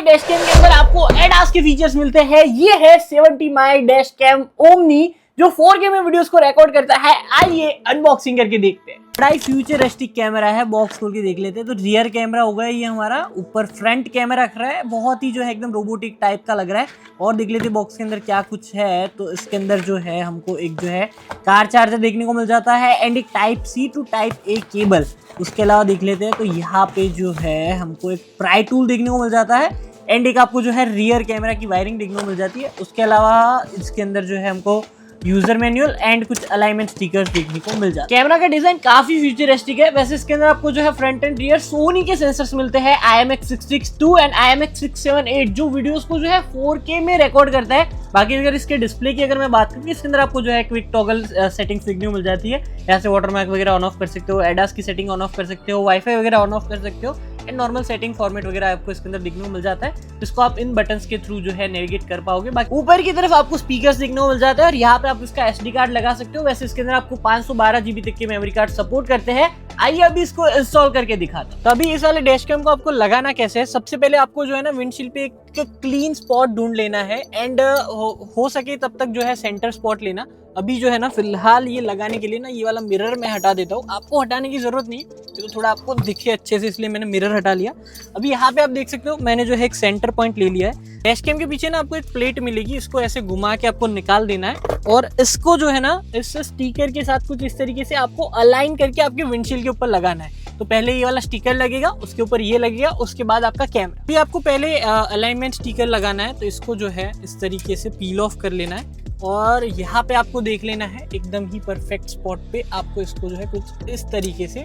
Dash cam के अंदर आपको ADAS के फीचर्स मिलते हैं। ये है 70 माई डैश कैम ओमनी जो 4K में वीडियोस को रिकॉर्ड करता है। आइए अनबॉक्सिंग करके देखते हैं। बड़ा ही फ्यूचरिस्टिक कैमरा है, बॉक्स खोल के देख लेते हैं। तो रियर कैमरा होगा ये हमारा, ऊपर फ्रंट कैमरा रख रहा है, बहुत ही जो है एकदम रोबोटिक टाइप का लग रहा है। और देख लेते हैं बॉक्स के अंदर क्या कुछ है। तो इसके अंदर जो है हमको एक जो है कार चार्जर देखने को मिल जाता है एंड एक type C to type A cable. उसके अलावा देख लेते हैं तो यहाँ पे जो है हमको एक प्राई टूल देखने को मिल जाता है एंड एक आपको जो है रियर कैमरा की वायरिंग देखने को मिल जाती है। उसके अलावा इसके अंदर जो है हमको यूजर मैनुअल एंड कुछ अलाइनमेंट स्टिकर्स देखने को मिल जाते हैं। कैमरा का डिजाइन काफी फ्यूचरिस्टिक है। वैसे इसके अंदर आपको जो है फ्रंट एंड रियर सोनी के सेंसर्स मिलते हैं, IMX662 एंड IMX678 जो वीडियोस को जो है 4K में रिकॉर्ड करता है। बाकी अगर इसके डिस्प्ले की अगर मैं बात करूँ, इसके अंदर आपको जो है क्विक टॉगल सेटिंग्स देखने को मिल जाती है। यहाँ से वाटरमार्क वगैरह ऑन ऑफ कर सकते हो, ADAS की सेटिंग ऑन ऑफ कर सकते हो, वाईफाई वगैरह ऑन ऑफ कर सकते हो एंड नॉर्मल सेटिंग फॉर्मेट वगैरह आपको इसके अंदर देखने को मिल जाता है, जिसको आप इन बटन्स के थ्रू जो है नेविगेट कर पाओगे। बाकी ऊपर की तरफ आपको स्पीकर्स देखने को मिल जाता है और यहाँ पे आप इसका SD कार्ड लगा सकते हो। वैसे इसके अंदर आपको 512 GB तक के मेमोरी कार्ड सपोर्ट करते हैं। आइए अभी इसको इंस्टॉल करके दिखाता हूं। तो अभी इस वाले डैश कैम को आपको लगाना कैसे है, सबसे पहले आपको जो है ना विंडशील्ड पे एक क्लीन स्पॉट ढूंढ लेना है एंड हो सके तब तक जो है सेंटर स्पॉट लेना। अभी जो है ना फिलहाल ये लगाने के लिए ना ये वाला मिरर मैं हटा देता हूँ। आपको हटाने की जरूरत नहीं, तो थोड़ा आपको दिखे अच्छे से इसलिए मैंने मिरर हटा लिया। अभी यहाँ पे आप देख सकते हो मैंने जो है एक सेंटर पॉइंट ले लिया है। डैश कैम के पीछे ना आपको एक प्लेट मिलेगी, इसको ऐसे घुमा के आपको निकाल देना है और इसको जो है ना इस स्टिकर के साथ कुछ इस तरीके से आपको अलाइन करके आपके विंडशील्ड के ऊपर लगाना है। तो पहले ये वाला स्टिकर लगेगा, उसके ऊपर ये लगेगा, उसके बाद आपका कैमरा। भी आपको पहले अलाइनमेंट स्टिकर लगाना है, तो इसको जो है इस तरीके से पील ऑफ कर लेना है और यहाँ पे आपको देख लेना है एकदम ही परफेक्ट स्पॉट पे आपको इसको जो है कुछ इस तरीके से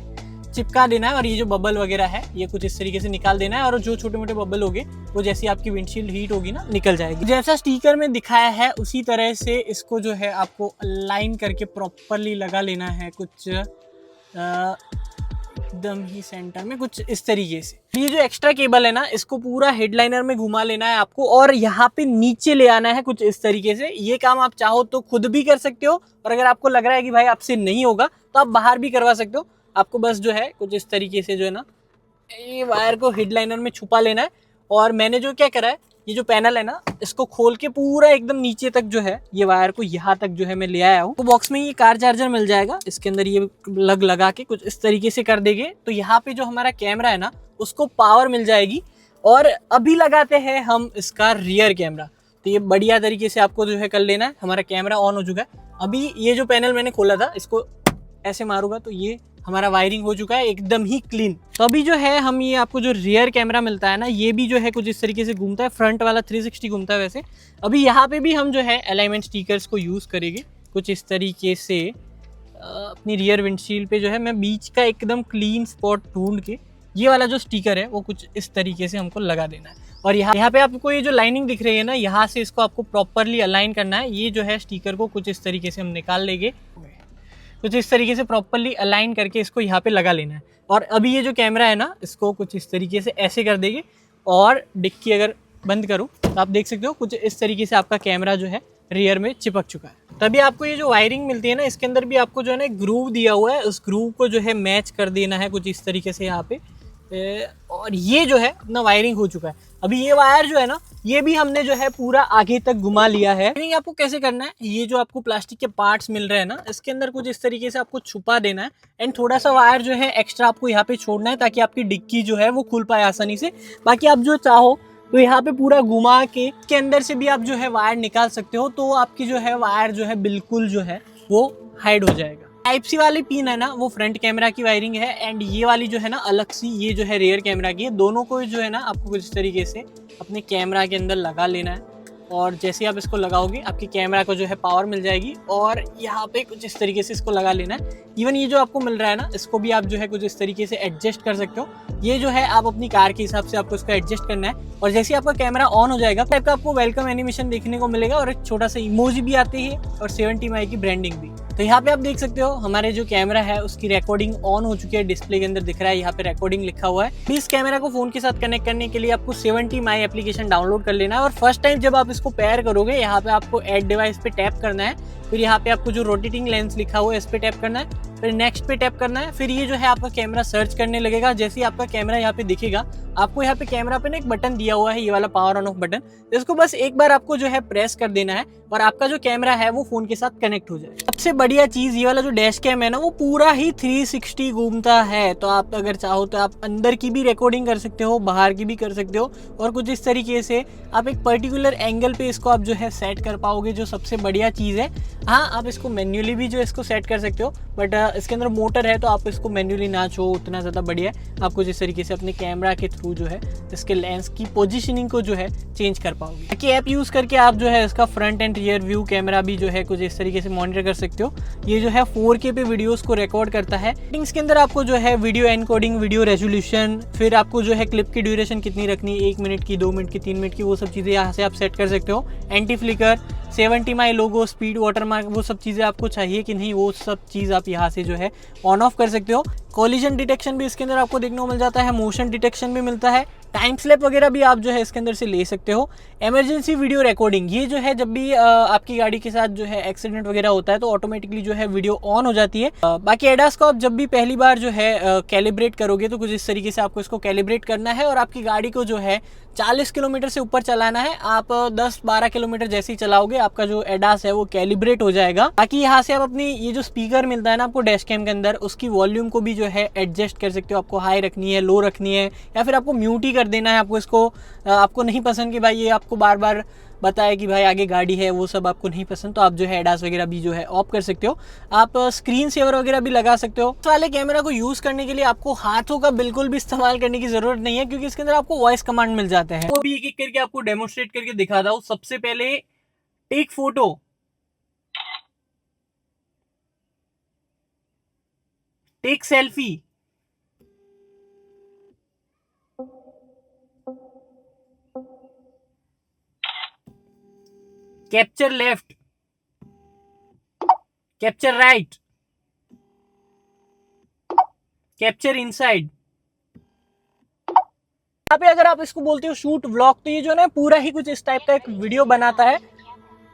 चिपका देना है। और ये जो बबल वगैरह है ये कुछ इस तरीके से निकाल देना है और जो छोटे मोटे बबल होंगे वो जैसी आपकी विंडशील्ड हीट होगी ना निकल जाएगी। जैसा स्टिकर में दिखाया है उसी तरह से इसको जो है आपको अलाइन करके प्रॉपरली लगा लेना है, कुछ एकदम ही सेंटर में कुछ इस तरीके से। ये जो एक्स्ट्रा केबल है ना इसको पूरा हेडलाइनर में घुमा लेना है आपको और यहाँ पे नीचे ले आना है कुछ इस तरीके से। ये काम आप चाहो तो खुद भी कर सकते हो और अगर आपको लग रहा है कि भाई आपसे नहीं होगा तो आप बाहर भी करवा सकते हो। आपको बस जो है कुछ इस तरीके से जो है ना ये वायर को हेडलाइनर में छुपा लेना है। और मैंने जो क्या करा है, ये जो पैनल है ना इसको खोल के पूरा एकदम नीचे तक जो है ये वायर को यहाँ तक जो है मैं ले आया हूँ। तो बॉक्स में ये कार चार्जर मिल जाएगा, इसके अंदर ये लगा के कुछ इस तरीके से कर देंगे तो यहाँ पे जो हमारा कैमरा है ना उसको पावर मिल जाएगी। और अभी लगाते हैं हम इसका रियर कैमरा। तो ये बढ़िया तरीके से आपको जो है कर लेना है। हमारा कैमरा ऑन हो चुका है। अभी ये जो पैनल मैंने खोला था इसको ऐसे मारूंगा तो ये हमारा वायरिंग हो चुका है एकदम ही क्लीन। तो अभी जो है हम ये आपको जो रियर कैमरा मिलता है ना ये भी जो है कुछ इस तरीके से घूमता है, फ्रंट वाला 360 घूमता है। वैसे अभी यहाँ पे भी हम जो है अलाइनमेंट स्टिकर्स को यूज़ करेंगे कुछ इस तरीके से। अपनी रियर विंडशील्ड पे जो है मैं बीच का एकदम क्लीन स्पॉट ढूंढ के ये वाला जो स्टिकर है वो कुछ इस तरीके से हमको लगा देना है। और यहाँ पे आपको ये जो लाइनिंग दिख रही है ना यहाँ से इसको आपको प्रॉपरली अलाइन करना है। ये जो है स्टिकर को कुछ इस तरीके से हम निकाल लेंगे, कुछ इस तरीके से प्रॉपरली अलाइन करके इसको यहाँ पे लगा लेना है। और अभी ये जो कैमरा है ना इसको कुछ इस तरीके से ऐसे कर देंगे और डिक्की अगर बंद करूँ तो आप देख सकते हो कुछ इस तरीके से आपका कैमरा जो है रियर में चिपक चुका है। तभी आपको ये जो वायरिंग मिलती है ना इसके अंदर भी आपको जो है ना एक ग्रूव दिया हुआ है, उस ग्रूव को जो है मैच कर देना है कुछ इस तरीके से यहाँ पे। और ये जो है अपना वायरिंग हो चुका है। अभी ये वायर जो है ना ये भी हमने जो है पूरा आगे तक घुमा लिया है। वायरिंग आपको कैसे करना है, ये जो आपको प्लास्टिक के पार्ट्स मिल रहे हैं ना इसके अंदर कुछ इस तरीके से आपको छुपा देना है एंड थोड़ा सा वायर जो है एक्स्ट्रा आपको यहाँ पे छोड़ना है ताकि आपकी डिक्की जो है वो खुल पाए आसानी से। बाकी आप जो चाहो तो यहाँ पे पूरा घुमा के अंदर से भी आप जो है वायर निकाल सकते हो, तो आपकी जो है वायर जो है बिल्कुल जो है वो हाइड हो जाएगा। टाइप सी वाली पिन है ना वो फ्रंट कैमरा की वायरिंग है एंड ये वाली जो है ना अलग सी ये जो है रियर कैमरा की है। दोनों को जो है ना आपको कुछ इस तरीके से अपने कैमरा के अंदर लगा लेना है और जैसे आप इसको लगाओगे आपके कैमरा को जो है पावर मिल जाएगी। और यहाँ पे कुछ इस तरीके से इसको लगा लेना है। इवन ये जो आपको मिल रहा है ना इसको भी आप जो है कुछ इस तरीके से एडजस्ट कर सकते हो। ये जो है आप अपनी कार के हिसाब से आपको इसको एडजस्ट करना है। और जैसे आपका कैमरा ऑन हो जाएगा तो आपको वेलकम एनिमेशन देखने को मिलेगा और एक छोटा सा इमोजी भी आते हैं और 70 माई की ब्रांडिंग भी। तो यहाँ पे आप देख सकते हो हमारे जो कैमरा है उसकी रिकॉर्डिंग ऑन हो चुकी है, डिस्प्ले के अंदर दिख रहा है यहाँ पे रिकॉर्डिंग लिखा हुआ है। इस कैमरा को फोन के साथ कनेक्ट करने के लिए आपको 70 माई एप्लीकेशन डाउनलोड कर लेना है और फर्स्ट टाइम जब आप इसको पेयर करोगे यहाँ पे आपको ऐड डिवाइस पे टैप करना है। फिर यहाँ पे आपको जो रोटेटिंग लेंस लिखा हुआ है इस पे टैप करना है। फिर नेक्स्ट पे टैप करना है। फिर ये जो है आपका कैमरा सर्च करने लगेगा। जैसे ही आपका कैमरा यहाँ पे दिखेगा, आपको यहाँ पे कैमरा पे ना एक बटन दिया हुआ है, ये वाला पावर ऑन ऑफ बटन, इसको बस एक बार आपको जो है प्रेस कर देना है और आपका जो कैमरा है वो फोन के साथ कनेक्ट हो जाए। सबसे बढ़िया चीज ये वाला जो डैश कैम है ना, वो पूरा ही 360 घूमता है। तो आप अगर चाहो तो आप अंदर की भी रिकॉर्डिंग कर सकते हो, बाहर की भी कर सकते हो, और कुछ इस तरीके से आप एक पर्टिकुलर एंगल पे इसको आप जो है सेट कर पाओगे, जो सबसे बढ़िया चीज़ है। हाँ, आप इसको मैन्युअली भी जो इसको सेट कर सकते हो, बट इसके अंदर मोटर है तो आप इसको मैन्युअली ना छो, उतना ज़्यादा बढ़िया है। आप कुछ इस तरीके से अपने कैमरा के थ्रू जो है इसके लेंस की पोजीशनिंग को जो है चेंज कर पाओगे। बाकी ऐप यूज़ करके आप जो है इसका front end rear view camera भी जो है कुछ इस तरीके से मॉनिटर कर सकते हो। ये जो है 4K पे वीडियोस को रिकॉर्ड करता है। सेटिंग्स के अंदर आपको जो है वीडियो एनकोडिंग, वीडियो रेजोल्यूशन, फिर आपको जो है क्लिप की ड्यूरेशन कितनी रखनी है, 1 मिनट की, 2 मिनट की, 3 मिनट की, वो सब चीज़ें यहाँ से आप सेट कर सकते हो। एंटी फ्लिकर, 70 माई लोगो, स्पीड, वाटरमार्क, वो सब चीज़ें आपको चाहिए कि नहीं, वो सब चीज़ आप यहाँ से जो है ऑन ऑफ कर सकते हो। कोलिजन डिटेक्शन भी इसके अंदर आपको देखने को मिल जाता है, मोशन डिटेक्शन भी मिलता है, टाइम स्लैप वगैरह भी आप जो है इसके अंदर से ले सकते हो। इमरजेंसी वीडियो रिकॉर्डिंग, ये जो है जब भी आपकी गाड़ी के साथ जो है एक्सीडेंट वगैरह होता है तो ऑटोमेटिकली जो है वीडियो ऑन हो जाती है। बाकी एडास को आप जब भी पहली बार जो है कैलिब्रेट करोगे तो कुछ इस तरीके से आपको इसको कैलिब्रेट करना है और आपकी गाड़ी को जो है 40 किलोमीटर से ऊपर चलाना है। आप 10-12 किलोमीटर जैसे ही चलाओगे आपका जो एडास है वो कैलिब्रेट हो जाएगा। बाकी यहाँ से आप अपनी ये जो स्पीकर मिलता है ना आपको डैश कैम के अंदर, उसकी वॉल्यूम को भी जो है एडजस्ट कर सकते हो। आपको हाई रखनी है, लो रखनी है, या फिर आपको म्यूट ही कर देना है। आपको इसको आपको नहीं पसंद कि भाई ये आपको बार बार बताए कि भाई आगे गाड़ी है, वो सब आपको नहीं पसंद, तो आप जो है एडास वगैरह भी जो है ऑफ कर सकते हो। आप स्क्रीन सेवर वगैरह भी लगा सकते हो। इस वाले कैमरा को यूज करने के लिए आपको हाथों का बिल्कुल भी इस्तेमाल करने की जरूरत नहीं है, क्योंकि इसके अंदर आपको वॉइस कमांड मिल जाते हैं। वो भी एक एक करके आपको डेमोन्स्ट्रेट करके दिखाता हूं। सबसे पहले take photo, take selfie, capture left, capture right, capture inside. यहाँ पे अगर आप इसको बोलते हो शूट व्लॉग, तो ये जो है ना पूरा ही कुछ इस टाइप का एक वीडियो बनाता है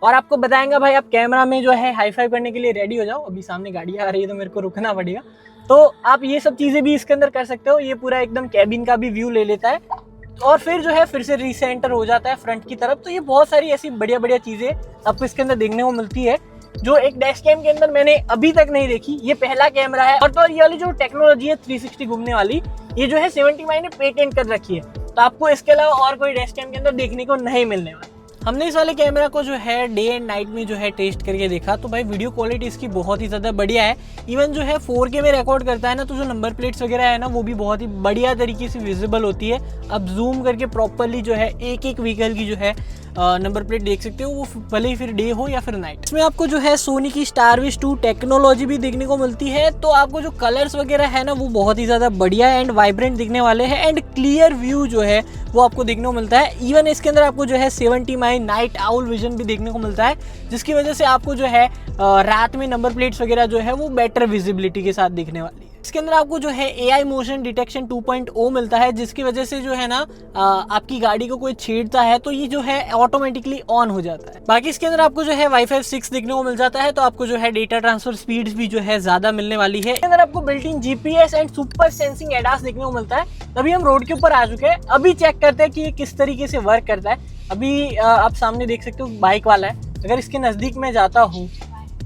और आपको बताएंगा भाई आप कैमरा में जो है हाई फाई करने के लिए रेडी हो जाओ। अभी सामने गाड़ी आ रही है तो मेरे को रुकना पड़ेगा। तो आप ये सब चीजें भी इसके अंदर कर सकते हो। ये पूरा एकदम कैबिन का भी व्यू ले लेता है और फिर जो है फिर से रीसेंटर हो जाता है फ्रंट की तरफ। तो ये बहुत सारी ऐसी बढ़िया बढ़िया चीजें आपको इसके अंदर देखने को मिलती है जो एक डैश कैम के अंदर मैंने अभी तक नहीं देखी। ये पहला कैमरा है। और तो ये वाली जो टेक्नोलॉजी है 360 घूमने वाली, ये जो है 70 माई ने पेटेंट कर रखी है। तो आपको इसके अलावा और कोई डैश कैम के अंदर देखने को नहीं मिलने वाला। हमने इस वाले कैमरा को जो है डे एंड नाइट में जो है टेस्ट करके देखा, तो भाई वीडियो क्वालिटी इसकी बहुत ही ज़्यादा बढ़िया है। इवन जो है 4K में रिकॉर्ड करता है ना, तो जो नंबर प्लेट्स वगैरह है ना वो भी बहुत ही बढ़िया तरीके से विजिबल होती है। अब जूम करके प्रॉपरली जो है एक एक व्हीकल की जो है नंबर प्लेट देख सकते हो, वो भले ही फिर डे हो या फिर नाइट। इसमें आपको जो है सोनी की स्टारविश 2 टेक्नोलॉजी भी देखने को मिलती है। तो आपको जो कलर्स वगैरह है ना वो बहुत ही ज़्यादा बढ़िया एंड वाइब्रेंट दिखने वाले हैं एंड क्लियर व्यू जो है वो आपको देखने को मिलता है। इवन इसके अंदर आपको जो है 70 माई नाइट आउल विजन भी देखने को मिलता है, जिसकी वजह से आपको जो है रात में नंबर प्लेट्स वगैरह जो है वो बेटर विजिबिलिटी के साथ दिखने वाली है। इसके अंदर आपको जो है AI मोशन डिटेक्शन 2.0 मिलता है, जिसकी वजह से जो है ना आपकी गाड़ी को कोई छेड़ता है तो ये जो है ऑटोमेटिकली ऑन हो जाता है। बाकी इसके अंदर आपको जो है Wi-Fi 6 देखने को मिल जाता है, तो आपको जो है डेटा ट्रांसफर स्पीड्स भी जो है ज्यादा मिलने वाली है। इसके अंदर आपको built in GPS and super sensing ADAS देखने को मिलता है। अभी हम रोड के ऊपर आ चुके हैं, अभी चेक करते हैं कि ये किस तरीके से वर्क करता है। अभी आप सामने देख सकते हो बाइक वाला है, अगर इसके नजदीक में जाता हूँ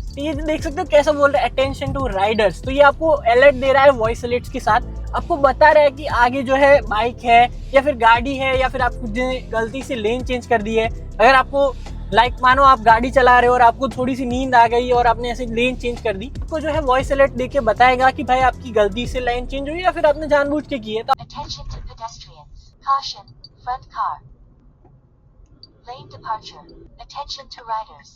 तो ये देख सकते हो कैसा बोल रहा है, अटेंशन टू राइडर्स। तो ये आपको अलर्ट दे रहा है वॉइस अलर्ट्स के साथ, आपको बता रहा है कि आगे जो है बाइक है या फिर गाड़ी है, या फिर आपने गलती से लेन चेंज कर दी है। अगर आपको लाइक मानो आप गाड़ी चला रहे हो और आपको थोड़ी सी नींद आ गई और आपने ऐसे लेन चेंज कर दी, आपको जो है वॉइस अलर्ट देके बताएगा कि भाई आपकी गलती से लेन चेंज हुई या फिर आपने जानबूझ के की है। तो Lane departure. Attention to riders.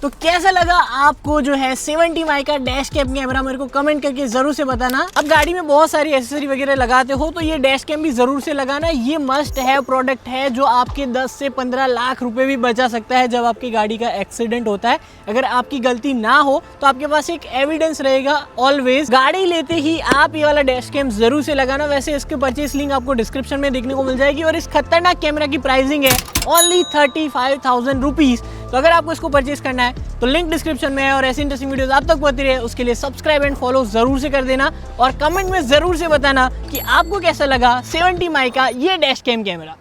तो कैसा लगा आपको जो है 70 माई का डैश कैम कैमरा, मेरे को कमेंट करके जरूर से बताना। अब गाड़ी में बहुत सारी एक्सेसरी वगैरह लगाते हो तो ये डैश कैम भी जरूर से लगाना। ये मस्ट है प्रोडक्ट है जो आपके 10 से 15 लाख रुपए भी बचा सकता है जब आपकी गाड़ी का एक्सीडेंट होता है। अगर आपकी गलती ना हो तो आपके पास एक एविडेंस रहेगा ऑलवेज। गाड़ी लेते ही आप ये वाला डैश कैम जरूर से लगाना। वैसे इसके परचेस लिंक आपको डिस्क्रिप्शन में देखने को मिल जाएगी और इस खतरनाक कैमरा की प्राइसिंग है ओनली 35,000 रुपीज, तो अगर आपको इसको परचेज करना है तो लिंक डिस्क्रिप्शन में है, और ऐसी इंटरेस्टिंग वीडियोस आप तक पहुंचती रहे उसके लिए सब्सक्राइब एंड फॉलो जरूर से कर देना, और कमेंट में जरूर से बताना कि आपको कैसा लगा 70 माई का ये डैश कैम कैमरा।